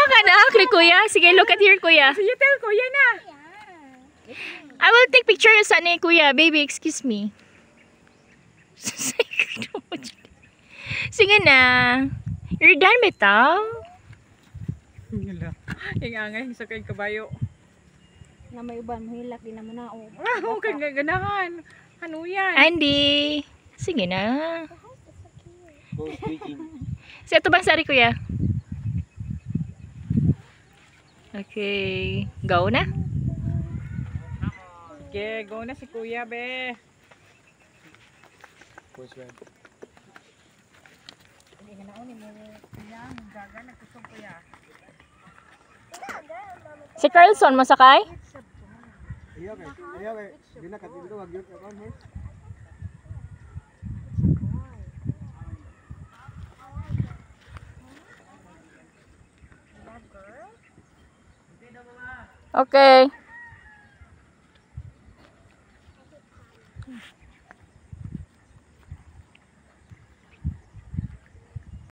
ka na, kay kuya. Sige, look at here, kuya. Sige, tell kuya na. I will take picture sa ni kuya. Baby, excuse me. Sige na. You're done, bitaw. Ingangay sa kay kabayo. Na may uban mahilak din naman na o. Oh, kay ganahan. Ano yan? Andy. Sige na. Go speaking. Sa ito bang sari, kuya? Okay. Go na. Okay, go na si kuya, be. First one. Si Carlson, masakay? Ayaw kay. Di na katilo wag yun akon mo. Okay.